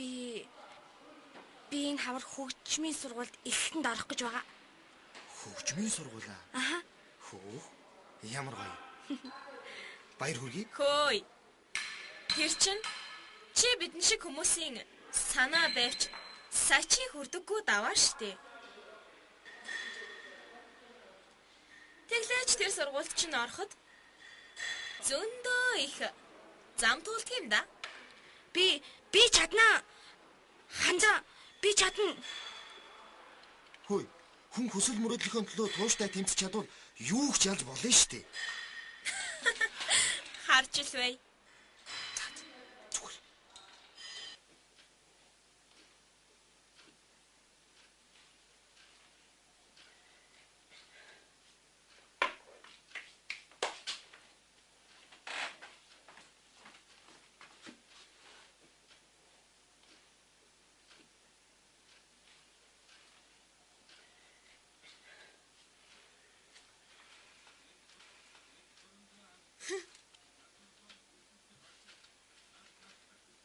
Би энэ хавар хөгжмийн сургуульд элхэнд орох гэж байгаа. Хөгжмийн сургуулаа? Аха. Хөө. Ямар гоё. Баяр хүргэе. Хөөй. Тэр чинь чи бидэн шиг хүмүүсийн санаа байвч сачи хүрдэггүй даваа штэ. Тэглээч тэр сургуульд чинь ороход зөндөө их зам туулдаг юм да. Би чаднаа. Ханзаа би чадна. Хөөе. Хүн хүсэл мөрөөдлийн төлөө тууштай тэмцэж чадвал юу ч ялж болно штэ. Харж ил бай.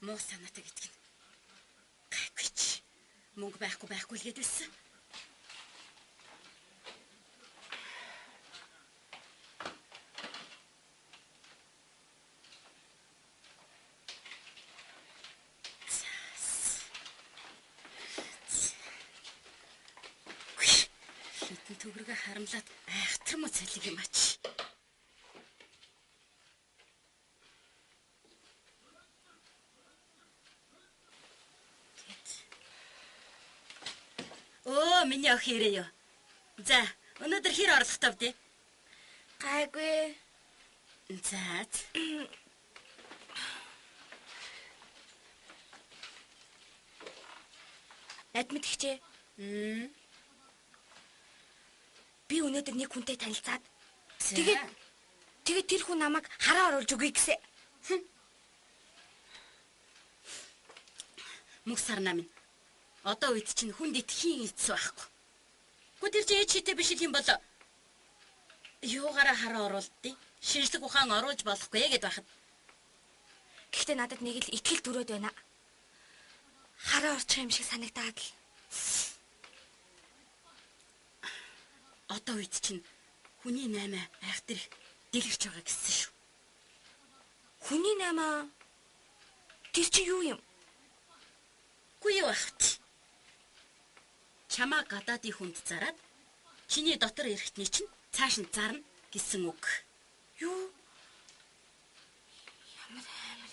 Муу санаатай гэдэг нь. Гайгүй чи. Мөнгө байхгүй л гэдэлсэн. Хитэн төгрөгөө харамлаад айхтар мө цалиг юм ач. Миний ох ирээ юу. За, өнөөдөр хэр орлоготой вэ? Гайгүй. За. Адмит ихчээ. Би өнөөдөр нэг хүнтэй танилцаад тэгээд тэр хүн намайг хараа оруулж өгье гэсэн. Мөх сарнаа минь. Одоо үед чинь хүнд итгэхийн эцс байхгүй. Гү тэр чинь читэй биш юм бол юугаараа хараа оруулдیں۔ Шинжлэх ухаан оруулж болохгүй гэд байхад. Гэхдээ надад нэг л итгэл төрөөд байна. Хараа орчих юм шиг санагдаад л. Одоо үед чинь хүний 8 айхтар дэлгэрч байгаа гэсэн шүү. Хүний 8 тэр чинь юу юм? Гү юу ахт? Чамаа гадаадын хүнд зараад чиний дотор ирэхтний чинь цааш нь зарна гэсэн үг. Юу? Ямар амар.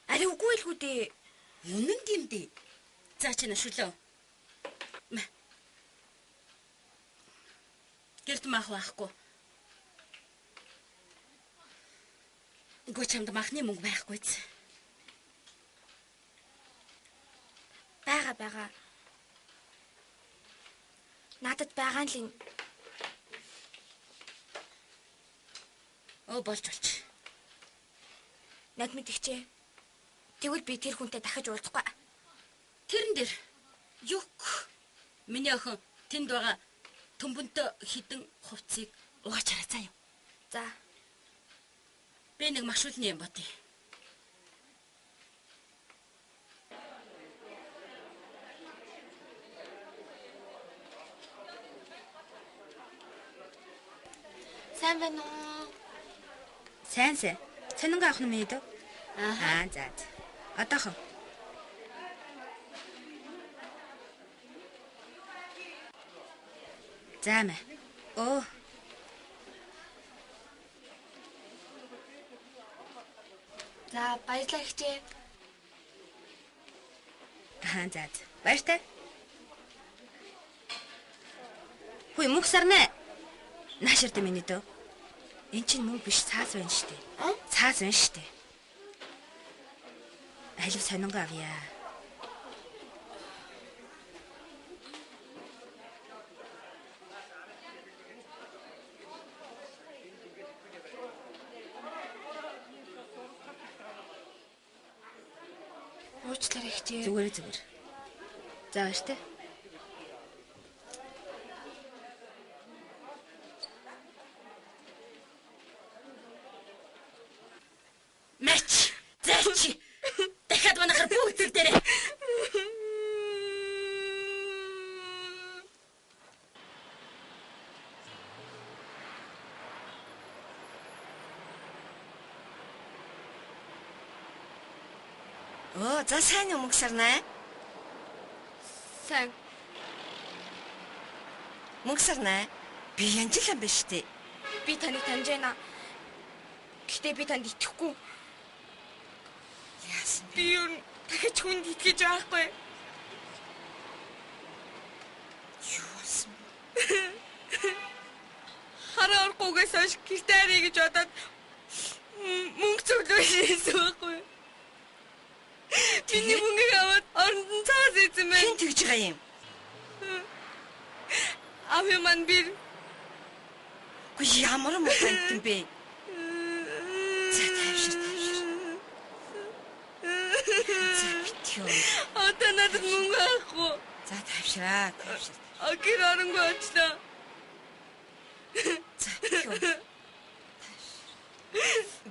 Ари үгүй л үү дээ. Үнэн юм дээ. За чи нашулөө. Гэрт маах байхгүй. Гү чамд махны мөнгө байхгүй ч. Бага. Надад байгаа л энэ. Болж. Надад мэдчихэ. Тэгвэл би тэр хүнтэй дахиж уулзахгүй. Тэрэн дээр юк. Миний охин тэнд байгаа төмбөнтөө хідэн хувцсыг угаач хараа заа юу. За. Би нэг машуулны юм бодъё. Сайн байна уу? Сайн. Сонинго авах нь мэдв? За. Одоохон. За мэ. Оо. За, баярлалаа ихчээ. За. Баяртай. Хөөе, мөх сарнаа. Нааширтай миний дөө. Энд чинь мөнгө биш цаас байна штэ. Цаас байна штэ. Алив сонинго авъя. Уучлаарай ихчээ. Зүгээр. За баяртай. Дахиад манайхаар бүгд тэр дээрээ Оо, за сайн юм Мөнхсарнаа. Сайн. Мөнхсарнаа. Би Янжлан биш үү? Би таныг таньж байна. Гэхдээ би танд итгэхгүй. Яасан бэ? Би юу дахиж хүнд итгэж байхгүй. Юу болсон бэ? Хараа орхогоос хойш гитарыг гэж бодоод мөнгө зөвлөсөн байхгүй. Миний мөнгөийг аваад оронд нь цаас ийсэн байна. Хэн тэгж байгаа юм? Авья ман бир. Гү ямар муу юм бэ? За тавьшир. За битгий. Одоо надад мөнгө авахгүй. За тавьшираа. Гэр оронгүй очлоо. За битгий.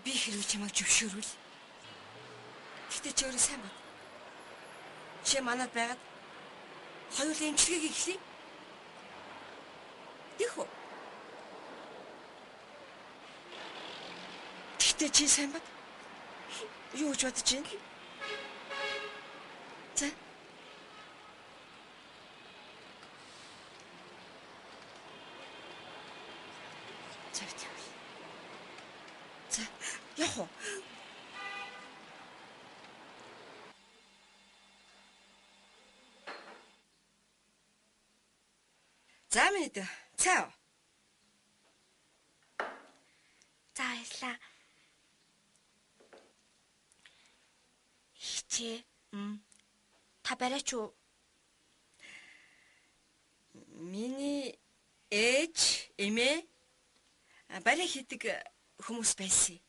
Би хэрвээ чамайг зөвшөөрвөл. Гэтэ чи өөрөө сайн бод. Чи манад байгаад хоёулаа эмчилгээг эхлэе. Тэхүү. Гэтэ чи сайн бод. Юу гэж бодож байна? За. За, яах вэ? За минь дэ. Цаа. За баярлаа. Хичээ. Та барайч уу? Миний ээж, эмээ барай хийдэг хүмүүс байсан.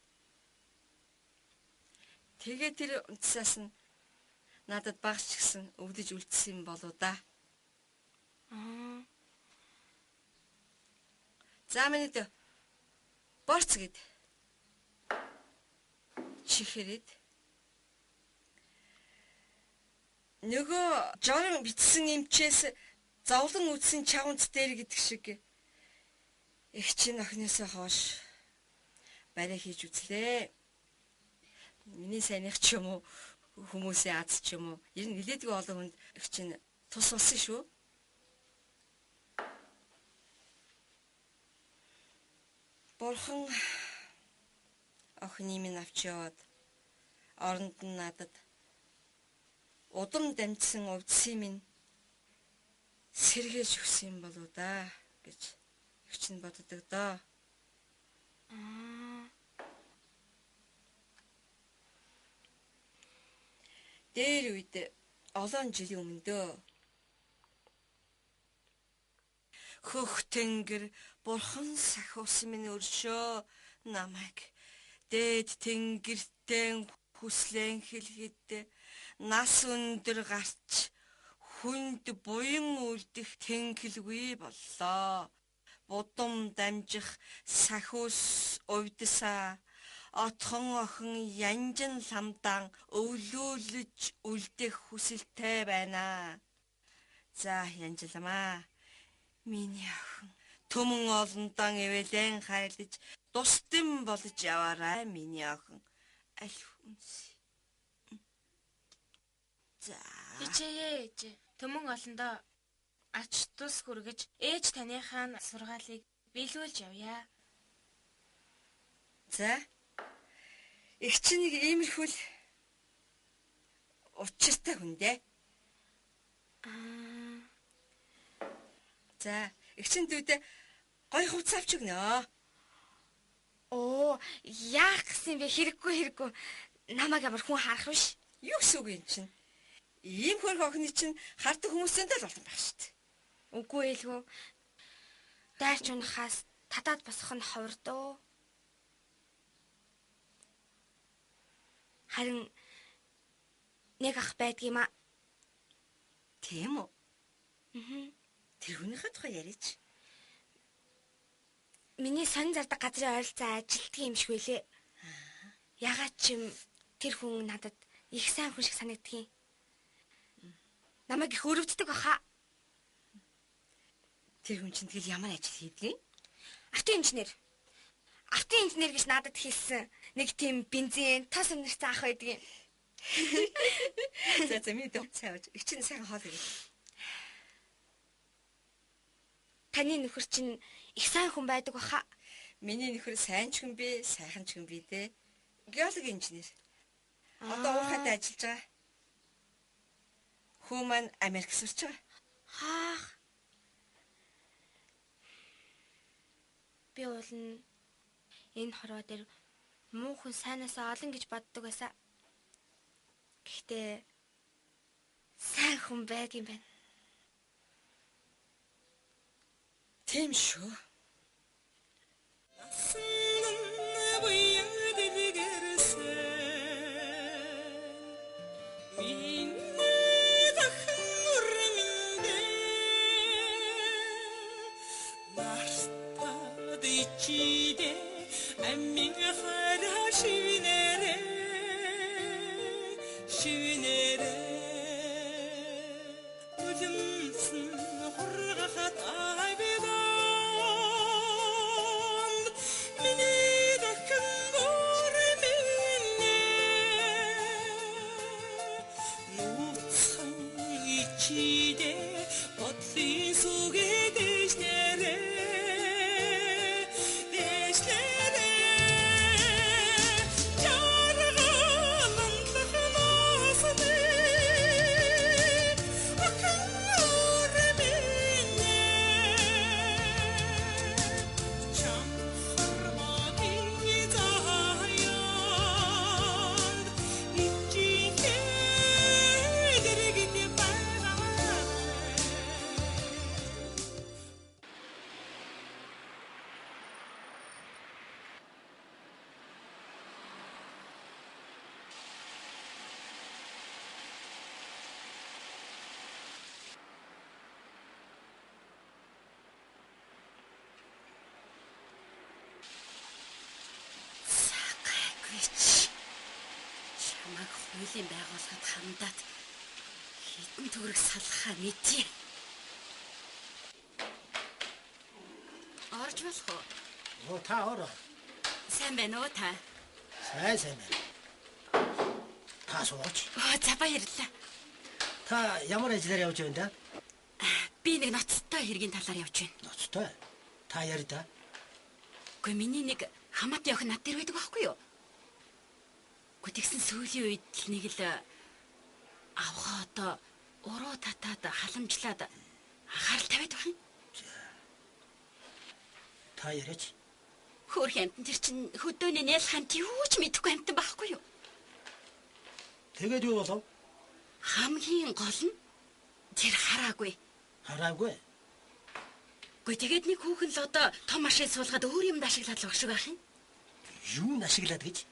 Тэгээ тэр унтсаас нь надад багч гисэн өвдөж үлдсэн болоо да. За минь дэ. Борц гэд. Чихэрэд. Нөгөө жорон битсэн эмчээс зовлон үдсэн чавнц дээр гэдэг шиг их чин охиноосоо хоош барай хийж үзлээ. Миний сайных ч юм уу хүмүүсийн аз ч юм уу ер нь нилээдгүй олон хүнд их чин тус болсон шүү. Бурхан охины минь авч яваад оронд нь надад удам дамжсан увдсын минь сэргээж өгсөн болоо да гэж их чинь боддог доо. Дээр үед олон жилийн өмнө дөө. Хөх тэнгэр бурхан сахиусан минь өршөө намайг дээд тэнгэртэн хүслэн хэлгээд нас өндөр гарч хүнд буян үлдэх тэнхэлгүй боллоо. Будам дамжих сахиус увдсаа отхон охин янжин ламдаан өвлүүлж үлдэх хүсэлтэй байна. За янжламаа. Миний охин төмөн олонтон эвэлэн хайлж дустэн болж яваарай миний охин. Аль хүнс. За. Ээж. Төмөн олондоо ач тус хүргэж ээж таныхаа сургаалыг биелүүлж явъя. За. Их чинь нэг иймэрхүү л учиртай хүн дээ. За, их чинь дүүдээ гой хувцас авч өгнө. Оо, яах гэсэн бэ? Хэрэггүй. Намайг ямар хүн харах биш. Юу гэсэн үг юм чинь? Ийм хөрх охины чинь хардаг хүмүүстэй л болсон байх шүү дээ. Үгүй ээлгүй. Дайрч унахаас татаад босох нь ховор дөө. Харин нэг ах байдгийм аа. Тийм үү? Тэр хүнийхээ тухай яриач. Миний сонин зардаг газрын ойролцоо ажилтдаг юм шиг байлээ. Ягаад ч юм тэр хүн надад их сайн хүн шиг санагддаг юм. Намайг их өрөвддөг баха. Тэр хүн чинь тэгэл ямар ажил хийдэг юм? Автоинженер. Автоинженер гэж надад хэлсэн. Нэг тийм бензин, тос өнөрсөн ах байдаг юм. За миний дөө сайн ууж. Их чинь сайн хоол ирээ. Таны нөхөр чинь их сайн хүн байдаг баха. Миний нөхөр сайн ч хүн би, сайхан ч хүн би дээ. Геологи инженер. Одоо уурхайд ажиллаж байгаа. Хүү маань Америк сурч байгаа. Хаах. Би уулна энэ хорвоо дээр муухан сайнасаа олон гэж боддог байсан. Гэхдээ сайн хүн байг юм байна. Тийм шүү. Чамайг хуулийн байгууллагад хандаад хэдэн төгрөг салхаа мэдээ. Орж болох уу? Оо та ороо. Сайн байна уу та? Сайн байна. Та сууч. За баярлалаа. Та ямар ажиллаар явж байна да? Би нэг ноцтой хэргийн талаар явж байна. Ноцтой. Та яри да? Гэхдээ миний нэг хамаатны охин над дээр байдаг байхгүй юу? Тэгсэн сүүлийн үед л нэг л авгаа одоо уруу татаад халамжлаад анхаарал тавиад байх юм. Та яриач. Хөөх амтан тэр чин хөдөөний нээл хамт юу ч мэдэхгүй амтан байхгүй юу? Тэгээд юу болов? Хамгийн гол нь тэр хараагүй. Хараагүй. Тэгээд нэг хүүхэн л одоо том машин суулгаад өөр юм ашиглаад л багш байх юм. Юу ашиглаад гэж?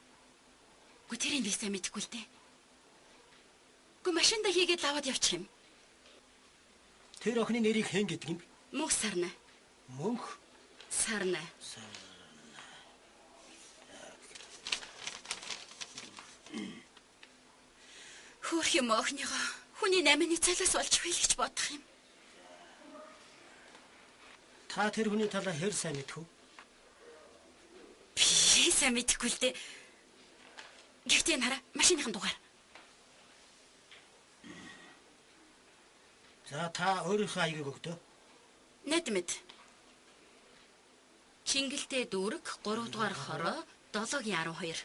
Тэрийг би сайн мэдэхгүй л дээ. Машинда хийгээд аваад явчих юм. Тэр охины нэрийг хэн гэдэг юм? Мөнх Сарна. Мөнх Сарна. Хөөх юм охиныгоо хүний 8-ны цалаас болж хэл гэж бодох юм. Та тэр хүний талаа хэр сайн мэдэх вэ? Би сайн мэдэхгүй л дээ. Гэхдээ хараа машиныхан дугаар. За та өөрийнхөө аягийг өгдөө. Нэдмэд. Чингэлтэй дүүрэг 3 дугаар хороо 7-12.